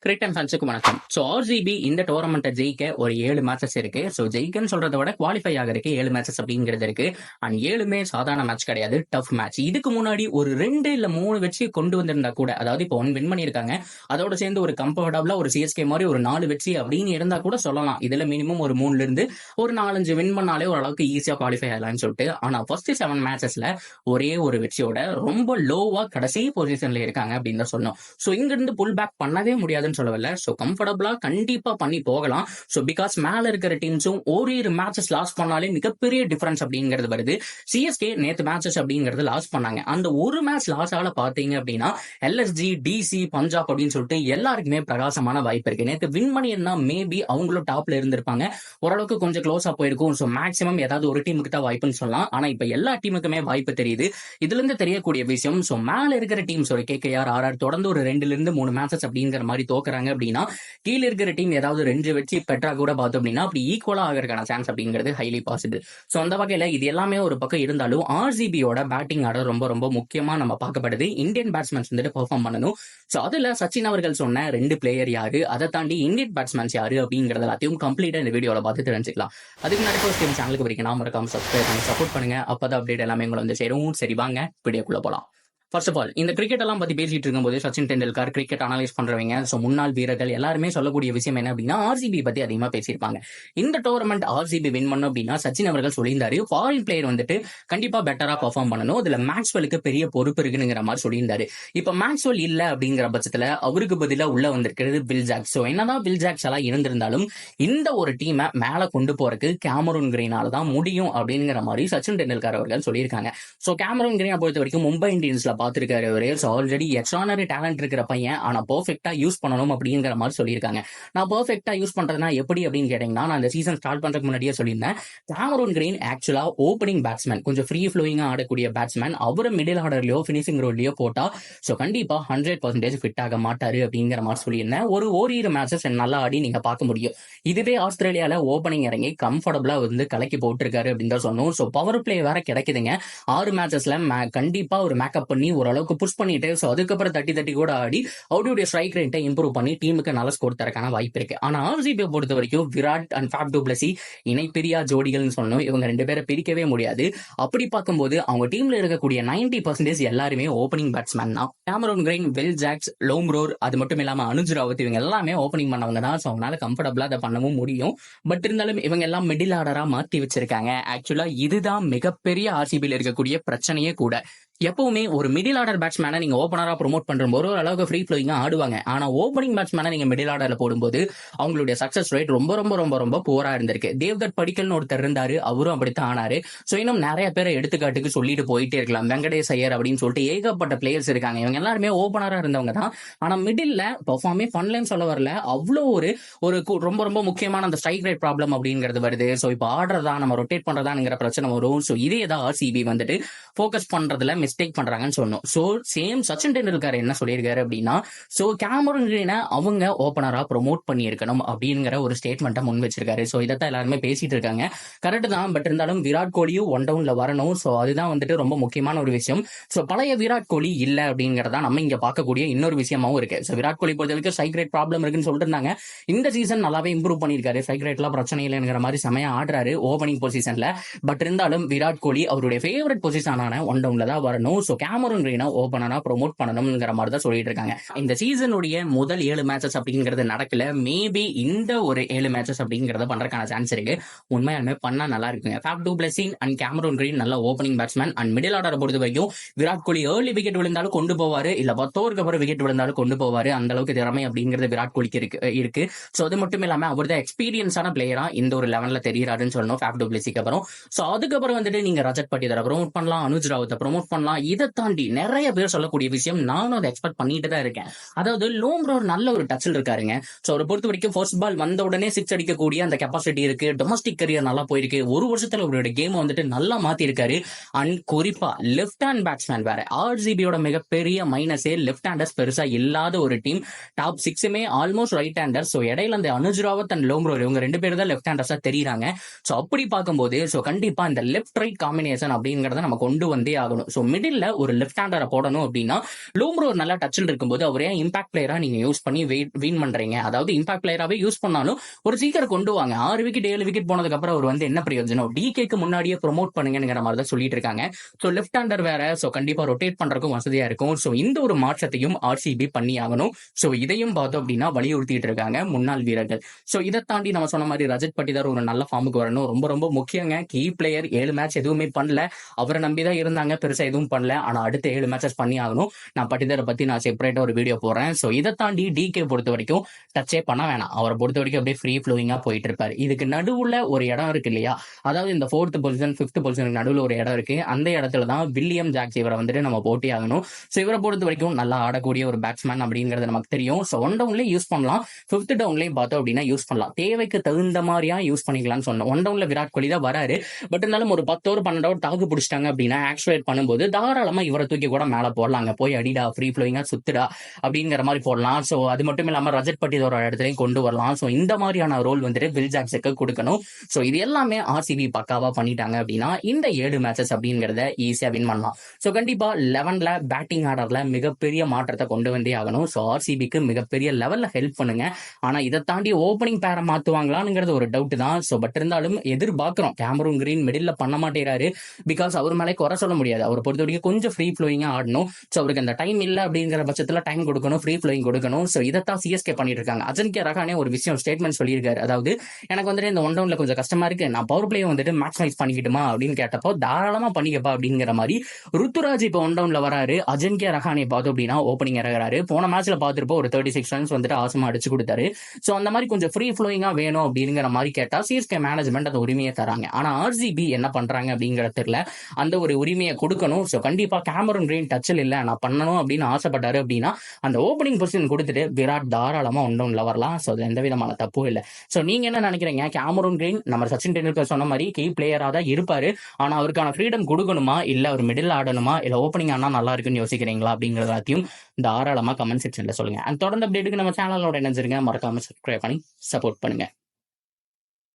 Cricket ஃபேன்ஸுக்கு வணக்கம். So RCB இந்த டோர்னமெண்ட்டை ஜெயிக்க ஒரு 7 மேட்சஸ் இருக்கு. ஸோ ஜெயிக்கன்னு சொல்றதை விட குவாலிஃபை ஆகிறதுக்கு 7 மேட்சஸ் அப்படிங்கிறது இருக்கு. அண்ட் 7மே சாதாரண மேட்ச் கிடையாது, டஃப் மேட்ச். இதுக்கு முன்னாடி ஒரு 2 இல்ல 3 வெற்றி கொண்டு வந்திருந்தா கூட, அதாவது இப்போ 1 வின் பண்ணியிருக்காங்க, அதோட சேர்ந்து ஒரு கம்ஃபர்டபுளா ஒரு சிஎஸ்கே மாதிரி ஒரு 4 வெற்றி அப்படின்னு இருந்தா கூட சொல்லலாம். இதுல மினிமம் ஒரு 3ல இருந்து ஒரு 4-5 வின் பண்ணாலே ஓரளவுக்கு ஈஸியா குவாலிஃபை ஆகலாம்னு சொல்லிட்டு. ஆனா ஃபர்ஸ்ட் 7 மேட்சஸ்ல ஒரே ஒரு வெற்றியோட ரொம்ப லோவா கடைசி பொசிஷன்ல இருக்காங்க அப்படின்னு தான் சொன்னோம். ஸோ இங்க இருந்து புல் பேக் பண்ணவே முடியாதுன்னு சொல்லவில்லை. ஸோ கம்ஃபர்டபுளா கண்டிப்பா பண்ணி போகலாம். ஸோ பிகாஸ் மேல இருக்கிற டீம்ஸும் ஓரிரு மேட்சஸ் லாஸ் பண்ணாலே மிகப்பெரிய டிஃபரன்ஸ் அப்படிங்கிறது வருது. சிஎஸ்கே நேத்து மேட்சஸ் அப்படிங்கிறது லாஸ் பண்ணாங்க. அந்த ஒரு மேட்ச் லாஸ் ஆல பாத்தீங்க அப்படின்னா எல்எஸ்ஜி, டிசி, பஞ்சாப் அப்படின்னு சொல்லிட்டு எல்லாருக்குமே பிரகாசமான வாய்ப்பு இருக்கு. நேத்து வின் பண்ணியிருந்தா மேபி அவங்களும் டாப்ல இருந்திருப்பாங்க, ஓரளவுக்கு கொஞ்சம் க்ளோஸா போயிருக்கும். ஸோ மேக்ஸிமம் ஏதாவது ஒரு டீமுக்கு தான் வாய்ப்புன்னு சொல்லலாம். ஆனா இப்ப எல்லா டீமுக்குமே வாய்ப்பு தெரியுது. இதுல இருந்து தெரியக்கூடிய விஷயம், ஸோ மேல இருக்கிற டீம்ஸ் ஒரு கேகேஆர், ஆர்ஆர் தொடர்ந்து ஒரு 2ல இருந்து 3 மேட்சஸ் அப்படிங்கிற மாதிரி தோக்குறாங்க அப்படின்னா கீழே இருக்கிற டீம் ஏதாவது 2 வெற்றி பெற்றா கூட பார்த்தோம் அப்படின்னா அப்படி ஈக்குவலா ஆகிறதுக்கான சான்ஸ் அப்படிங்கிறது ஹைலி பாசிபிள். ஸோ அந்த வகையில இது எல்லாமே ஒரு பக்கம் இருந்தாலும் ஆர்சிபியோட பேட்டிங் ஆர்டர் ரொம்ப ரொம்ப முக்கியமா நம்ம பார்க்கப்படுது. இந்தியன் பேட்ஸ்மேன்ஸ் வந்துட்டு பெர்ஃபார்ம் பண்ணணும். ஸோ அதுல சச்சின் அவர்கள் சொன்ன 2 பிளேயர் யாரு, அதை தாண்டி இந்தியன் பேட்ஸ்மேன்ஸ் யாரு அப்படிங்கறது எல்லாத்தையும் கம்ப்ளீட்டா இந்த வீடியோல பார்த்து தெரிஞ்சுக்கலாம். அதுக்கு முன்னாடி ஃபர்ஸ்ட் சேனலுக்கு வரைக்கும் நாம மறக்காம சப்ஸ்கிரைப் பண்ணி சப்போர்ட் பண்ணுங்க. அப்பதான் அப்டேட் எல்லாமே உங்களை வந்து சேரும். சரி வாங்க வீடியோக்குள்ள போலாம். ஃபர்ஸ்ட் ஆஃப் ஆல் இந்த கிரிக்கெட் எல்லாம் பத்தி பேசிட்டு இருக்கும்போது சச்சின் டெண்டுல்கர், கிரிக்கெட் அனலைஸ் பண்றவங்க, ஸோ முன்னாள் வீரர்கள் எல்லாருமே சொல்லக்கூடிய விஷயம் என்ன அப்படின்னா ஆர்சிபி பத்தி அதிகமா பேசியிருப்பாங்க. இந்த டோர்னமெண்ட் ஆர்சிபி வின் பண்ணும் அப்படின்னா சச்சின் அவர்கள் சொல்லியிருந்தாரு ஃபாரின் பிளேயர் வந்துட்டு கண்டிப்பா பெட்டரா பெர்ஃபார்ம் பண்ணணும், அதுல மேக்ஸ்வெலுக்கு பெரிய பொறுப்பு இருக்குங்கிற மாதிரி சொல்லியிருந்தாரு. இப்ப மேக்ஸ்வெல் இல்ல அப்படிங்கிற பட்சத்துல அவருக்கு பதிலா உள்ள வந்திருக்கிறது வில் ஜாக்ஸ். ஸோ என்னதான் வில் ஜாக்ஸ் எல்லாம் இருந்திருந்தாலும் இந்த ஒரு டீமை மேல கொண்டு போறதுக்கு கேமரூன் கிரீனால தான் முடியும் அப்படிங்கிற மாதிரி சச்சின் டெண்டுல்கர் அவர்கள் சொல்லியிருக்காங்க. ஸோ கேமரூன் கிரீனை பொறுத்த வரைக்கும் மும்பை இந்தியன்ஸ்ல பார்த்திருக்காரு அவரு. ஸோ ஆல்ரெடி எக்ஸ்ட்ரானரி டேலண்ட் இருக்கிற பையன், ஆனா பெர்ஃபெக்ட்டா யூஸ் பண்ணணும் அப்படிங்கிற மாதிரி சொல்லியிருக்காங்க. நான் பெர்ஃபெக்ட்டா யூஸ் பண்றதுனா எப்படி அப்படின்னு கேட்டீங்கன்னா, நான் இந்த சீசன் ஸ்டார்ட் பண்றதுக்கு முன்னாடியே சொல்லியிருந்தேன், கேமரூன் கிரீன் ஆக்சுவலா ஓப்பனிங் பேட்ஸ்மேன், கொஞ்சம் ஃப்ரீ ஃப்ளோயிங்கா ஆடக்கூடிய பேட்ஸ்மேன். அவரு மிடில் ஆர்டர்லயோ பினிஷிங் ரோல்லயோ போட்டா ஸோ கண்டிப்பா 100% ஃபிட் ஆக மாட்டாரு அப்படிங்கிற மாதிரி சொல்லியிருந்தேன். ஓரிரு மேட்சஸ் நல்லா ஆடி நீங்க பார்க்க முடியும். இதுவே ஆஸ்திரேலியால ஓப்பனிங் இறங்கி கம்ஃபர்டபுளா வந்து கலக்கி போட்டிருக்காரு அப்படின்னு தான் சொன்னோம். ஸோ பவர் பிளே வேற கிடைக்குதுங்க. 6 மேட்சஸ்ல கண்டிப்பா ஒரு மேக்கப் பண்ணி ஓரளவுக்கு புஷ் பண்ணிட்டு ஸோ அதுக்கப்புறம் தட்டி கூட ஆடி அவருடைய ஸ்ட்ரைக் ரேட்டை இம்ப்ரூவ் பண்ணி டீமுக்கு நல்ல ஸ்கோர் தரக்கான வாய்ப்பு இருக்கு. ஆனா ஆர்சிபியை பொறுத்த வரைக்கும் Virat and Faf du Plessis இணைப்பிரியா ஜோடிகள்னு சொல்லணும். இவங்க 2 பேரை பிரிக்கவே முடியாது. அப்படி பார்க்கும்போது அவங்க டீம்ல இருக்கக்கூடிய 90% எல்லாருமே ஓப்பனிங் பேட்ஸ்மேன் தான். Cameron Green, Will Jacks, Lomror, அது மட்டும் இல்லாம அனுஜ் ராவத், இவங்க எல்லாமே ஓப்பனிங் பண்ணவங்க தான். ஸோ அவங்களால கம்ஃபர்டபுளா அதை பண்ணவும் முடியும். பட் இருந்தாலும் இவங்க எல்லாம் மிடில் ஆர்டரா மாத்தி வச்சிருக்காங்க. ஆக்சுவலா இதுதான் மிகப்பெரிய ஆர்சிபியில் இருக்கக்கூடிய பிரச்சனையே கூட. எப்பவுமே ஒரு மிடில் ஆர்டர் பேட்ஸ்மேனை நீங்க ஓபனரா ப்ரோமோட் பண்றபோது ஒரு அளவுக்கு ஃப்ரீ ஃப்ளோயிங்கா ஆடுவாங்க. ஆனா ஓப்பனிங் பேட்ஸ்மேனை நீங்க மிடில் ஆர்டர்ல போடும்போது அவங்களுடைய சக்சஸ் ரேட் ரொம்ப ரொம்ப ரொம்ப ரொம்ப போரா இருந்திருக்கு. தேவ்தத் படிக்கல்னு ஒருத்தர் இருந்தாரு, அவரும் அப்படித்தான் ஆனாரு. சோ இன்னும் நிறைய பேரை எடுத்துக்காட்டுக்கு சொல்லிட்டு போயிட்டே இருக்கலாம். வெங்கடேஷ் ஐயர் அப்படின்னு சொல்லிட்டு ஏகப்பட்ட பிளேயர்ஸ் இருக்காங்க. இவங்க எல்லாருமே ஓபனரா இருந்தவங்க தான். ஆனா மிடில்ல பெர்ஃபார்மே பண்ணலன்னு சொல்ல வரல, அவ்வளோ ஒரு ரொம்ப ரொம்ப முக்கியமான அந்த ஸ்ட்ரைக் ரேட் ப்ராப்ளம் அப்படிங்கிறது வருது. சோ இப்போ ஆடுறதா நம்ம ரொட்டேட் பண்றதாங்கிற பிரச்சனை வரும். சோ இதே தான் ஆர்சிபி வந்துட்டு ஃபோக்கஸ் பண்றதுல மிஸ்டேக் பண்றாங்கன்னு சொன்னோம். சோ சேம் சச்சின் டெண்டுல்கர் என்ன சொல்லியிருக்காரு அப்படின்னா, சோ கேமரூன் கிரீனை அவங்க ஓபனரா ப்ரோமோட் பண்ணியிருக்கணும் அப்படிங்கிற ஒரு ஸ்டேட்மெண்ட்டை முன் வச்சிருக்காரு. சோ இதைத்தான் எல்லாருமே பேசிட்டு இருக்காங்க. கரெக்ட் தான். பட் இருந்தாலும் விராட் கோலியும் 1 டவுன்ல வரணும். சோ அதுதான் வந்துட்டு ரொம்ப முக்கியமான ஒரு விஷயம். சோ பழைய விராட் கோலி இல்ல அப்படிங்கறதா நம்ம இங்க பார்க்கக்கூடிய இன்னொரு விஷயமாவும் இருக்கு. சோ விராட் கோலி பொறுத்த வரைக்கும் ஸ்ட்ரைக் ரேட் ப்ராப்ளம் இருக்குன்னு சொல்லிட்டு இருந்தாங்க. இந்த சீசன் நல்லாவே இம்ப்ரூவ் பண்ணிருக்காரு. ஸ்ட்ரைக் ரேட்லாம் பிரச்சனை இல்லைங்கிற மாதிரி செமையா ஆடுறாரு ஓபனிங் பொசிஷன்ல. பட் இருந்தாலும் விராட் கோலி அவருடைய ஃபேவரட் பொசிஷனான 1 டவுன்ல தான் வரணும். சோ கேமரூன் கிரீனை ஓபனரா ப்ரோமோட் பண்ணணும்ங்கிற மாதிரி தான் சொல்லிட்டு இருக்காங்க. இந்த சீசனுடைய முதல் 7 மேட்சஸ் அப்படிங்கிறது நடக்கல. மேபி இந்த ஒரு 7 மேட்சஸ் அப்படிங்கறத பண்றதுக்கான சான்ஸ் இருக்கு. உண்மையாலுமே பண்ணா நல்லா இருக்குங்க. Faf du Plessis and Cameron Green நல்ல ஓப்பனிங் பேட்ஸ்மேன். அண்ட் மிடில் ஆர்டரை பொறுத்த வரைக்கும் விராட் கோலி ஏர்லி விக்கெட் விழுந்தாலும் கொண்டு போவாரு, இல்ல 10 ஓவருக்கு அப்புறம் விக்கெட் விழுந்தாலும் கொண்டு போவாரு. அந்த அளவுக்கு திறமை அப்படிங்கிறது விராட் கோலிக்கு இருக்கு. சோ அது மட்டும் இல்லாம அவர் தான் எக்ஸ்பீரியன்ஸான பிளேயரா இந்த ஒரு லெவன்ல தெரியுறாருன்னு சொல்லணும் ஃபேப் டு பிளஸிக்கு அப்புறம். சோ அதுக்கப்புறம் வந்துட்டு நீங்க ரஜத் பட்டிதாரை ப்ரோமோட் பண்ணலாம், அனுஜ் ராவத்தை ப்ரோமோட் பண்ணலாம். இதை தாண்டி நிறைய பேர் சொல்லக்கூடிய விஷயம், நானும் அதை எக்ஸ்பெக்ட் பண்ணிட்டு தான் இருக்கேன். அதாவது லோம்ரோர் நல்ல ஒரு டச்சில் இருக்காருங்க. சோ அவரை பொறுத்த வரைக்கும் ஃபர்ஸ்ட் பால் வந்த உடனே 6 அடிக்கக்கூடிய அந்த கெப்பாசிட்டி இருக்கு. டொமஸ்டிக் கரியர் நல்லா போயிருக்கு. ஒரு வருஷத்துல அவருடைய கேம் வந்துட்டு நல்லா மாத்தி இருக்காரு. அண்ட் குறிப்பா லெஃப்ட் ஹேண்ட் பேட்ஸ்மேன் வேற. ஆர்சிபியோட மிகப்பெரிய மைனஸே லெஃப்ட் ஹேண்டர்ஸ் பெருசா இல்லாத ஒரு டீம். டாப் 6மே ஆல்மோஸ்ட் ரைட் ஹேண்டர். சோ இடையில அந்த அனுஜ் ராவத் அண்ட் லோம்ரோர் இவங்க 2 பேர் தான் லெஃப்ட் ஹேண்டர்ஸா தெரியுறாங்க. சோ அப்படி பார்க்கும்போது சோ கண்டிப்பா இந்த லெஃப்ட் ரைட் காம்பினேஷன் அப்படிங்கறத நம்ம கொண்டு வந்தே ஆகணும். சோ மிடில் ஒரு லெஃப்ட் ஹேண்டரை போடணும் அப்படின்னா லூம்ரோ ஒரு நல்ல டச்சில் இருக்கும்போது அவர் ஏன் இம்பாக்ட் பிளேயரா நீங்க யூஸ் பண்ணி வின் பண்றீங்க? அதாவது இம்பாக்ட் பிளேயராவே யூஸ் பண்ணாலும் ஒரு சீக்கிரம் கொண்டு வாங்க. 6 விக்கெட் 7 விக்கெட் போனதுக்கு அப்புறம் அவர் என்ன பிரயோஜனம்? டிகேக்கு முன்னாடியே ப்ரொமோட் பண்ணுங்கிற மாதிரி தான் சொல்லிட்டு இருக்காங்க. ஸோ லெஃப்ட் ஹேண்டர் வேற, ஸோ கண்டிப்பா ரொட்டேட் பண்றதுக்கும் வசதியா இருக்கும். ஸோ இந்த ஒரு மாற்றத்தையும் ஆர்சிபி பண்ணி ஆகணும். ஸோ இதையும் பார்த்தோம் அப்படின்னா வலியுறுத்திட்டு இருக்காங்க முன்னாள் வீரர்கள். ஸோ இதை தாண்டி நம்ம சொன்ன மாதிரி ரஜத் பட்டிதார் ஒரு நல்ல ஃபார்முக்கு வரணும். ரொம்ப ரொம்ப முக்கியங்க. கீ பிளேயர் 7 மேட்ச் எதுவுமே பண்ணல. அவரை நம்பிதான் இருந்தாங்க, பெருசா எதுவும் பண்ணல. ஆனா அடுத்த 7 மேட்சஸ் பண்ணி ஆகணும். நான் பட்டிதாரை பத்தி நான் செப்பரேட்டா ஒரு வீடியோ போடுறேன். ஸோ இதை தாண்டி டிகே பொறுத்த வரைக்கும் டச்சே பண்ண வேணாம். அவரை பொறுத்த வரைக்கும் அப்படியே ஃப்ரீ ஃப்ளோயிங்கா போயிட்டு இருப்பாரு. இதுக்கு நடுவுல ஒரு இடம் இருக்கு இல்லையா, அதாவது இந்த 4th பொசிஷன் 5th பொசிஷனுக்கு நடுவில் ஒரு இடம் இருக்கு. அந்த இடத்துல தான் வில்லியம் ஜாக்ஸ் இவரை நம்ம போட்டி ஆகணும். ஸோ இவரை பொறுத்த வரைக்கும் நல்லா ஆடக்கூடிய ஒரு பேட்ஸ்மேன் அப்படிங்கிறது நமக்கு தெரியும். ஸோ 1 டவுன்லேயே யூஸ் பண்ணலாம், 5th டவுன்லேயும் பார்த்தோம் அப்படின்னா யூஸ் பண்ணலாம். தேவைக்கு தகுந்த மாதிரியா யூஸ் பண்ணிக்கலாம்னு சொன்னோம். 1 டவுன்ல விராட் கோலி தான் வராரு. பட் இருந்தாலும் ஒரு 10 ஓவர் 12 ஓவர் தாக்கு பிடிச்சிட்டாங்க அப்படின்னா ஆக்சுவேட் பண்ணும்போது தாராளமா இவரை தூக்கி கூட மேல போடலாங்க. போய் அடிடா, ஃப்ரீ ஃப்ளோயிங்கா சுத்துடா அப்படிங்கிற மாதிரி போடலாம். ஸோ அது மட்டும் இல்லாம ரஜத் பட்டிதாரோட இடத்துலையும் கொண்டு வரலாம். ஸோ இந்த மாதிரியான ரோல் வில் ஜாக்ஸுக்கு கொடுக்கணும். ஸோ இது எல்லாமே ஆர்சிபி பக்காவா பண்ணிட்டாங்க அப்படின்னா இந்த 7 மேட்சஸ் அப்படிங்கிறத ஈஸியா வின் பண்ணலாம். ஸோ கண்டிப்பா 11ல பேட்டிங் ஆர்டர்ல மிகப்பெரிய மாற்றத்தை கொண்டு வந்தே ஆகணும். ஸோ ஆர்சிபிக்கு மிகப்பெரிய லெவல்ல ஹெல்ப் பண்ணுங்க. ஆனா இதை தாண்டி ஓப்பனிங் பேரை மாத்துவாங்களாங்கிறது ஒரு டவுட் தான். ஸோ பட் இருந்தாலும் எதிர்பார்க்கிறோம். கேமரூன் கிரீன் மிடில் பண்ண மாட்டேறாரு. பிகாஸ் அவர் மேலே குறை சொல்ல முடியாது. அவரை பொறுத்த வரைக்கும் கொஞ்சம் ஃப்ரீ ஃப்ளோயிங்கா ஆடணும். ஸோ அவருக்கு அந்த டைம் இல்லை அப்படிங்கிற பட்சத்தில் டைம் கொடுக்கணும், ஃப்ரீ ஃப்ளோயிங் கொடுக்கணும். ஸோ இதைத்தான் சிஎஸ்கே பண்ணிட்டு இருக்காங்க. அஜன்கே ரஹானே ஒரு விஷயம் ஸ்டேட்மெண்ட் சொல்லியிருக்காரு. அதாவது எனக்கு இந்த 1 டவுன்ல கொஞ்சம் கஷ்டமா இருக்கு, நான் பவர் பிளே மேக்ஸிமைஸ் பண்ணிக்கிட்டுமா அப்படின்னு கேட்டப்போ தாராளமா பண்ணிக்கப்பா அப்படிங்கிற மாதிரி. ருத்துராஜ் இப்போ 1 டவுன்ல வராரு. அஜன்கே ரஹானே பார்த்தோம் அப்படின்னா ஓப்பனிங் இறங்குறாரு. போன மேட்ச்ல பார்த்துருப்போம் ஒரு 36 ரன்ஸ் ஆசமா அடிச்சு கொடுத்தாரு. ஸோ அந்த மாதிரி கொஞ்சம் ஃப்ரீ ஃப்ளோயிங்கா வேணும் அப்படிங்கிற மாதிரி கேட்டா சிஎஸ்கே மேனேஜ்மெண்ட் அந்த உரிமையை தராங்க. ஆனா ஆர்சிபி என்ன பண்றாங்க அப்படிங்கிற தெரியல. அந்த ஒரு உரிமையை கொடுக்கணும். ஸோ கண்டிப்பா கேமரூன் கிரீன் டச்சில் இல்லை, நான் பண்ணணும் அப்படின்னு ஆசைப்பட்டாரு அப்படின்னா அந்த ஓப்பனிங் பொசிஷன் கொடுத்துட்டு விராட் தாராளமா 1 டவுன்ல வரலாம். ஸோ அது எந்த விதமான தப்பும் இல்லை. ஸோ நீங்க என்ன நினைக்கிறீங்க? கேமரூன் கிரீன் நம்ம சச்சின் டெண்டுல்கர் சொன்ன மாதிரி கீ பிளேயரா தான் இருப்பாரு. ஆனா அவருக்கான ஃப்ரீடம் கொடுக்கணுமா, இல்ல அவர் மிடில் ஆடணுமா, இல்ல ஓப்பனிங் ஆனா நல்லா இருக்குன்னு யோசிக்கிறீங்களா அப்படிங்கிறதையும் தாராளமா கமெண்ட் செக்ஷன்ல சொல்லுங்க. அண்ட் தொடர்ந்து அப்டேட்டுக்கு நம்ம சேனலோட இணைஞ்சிருங்க. மறக்காம சப்ஸ்கிரைப் பண்ணி சப்போர்ட் பண்ணுங்க.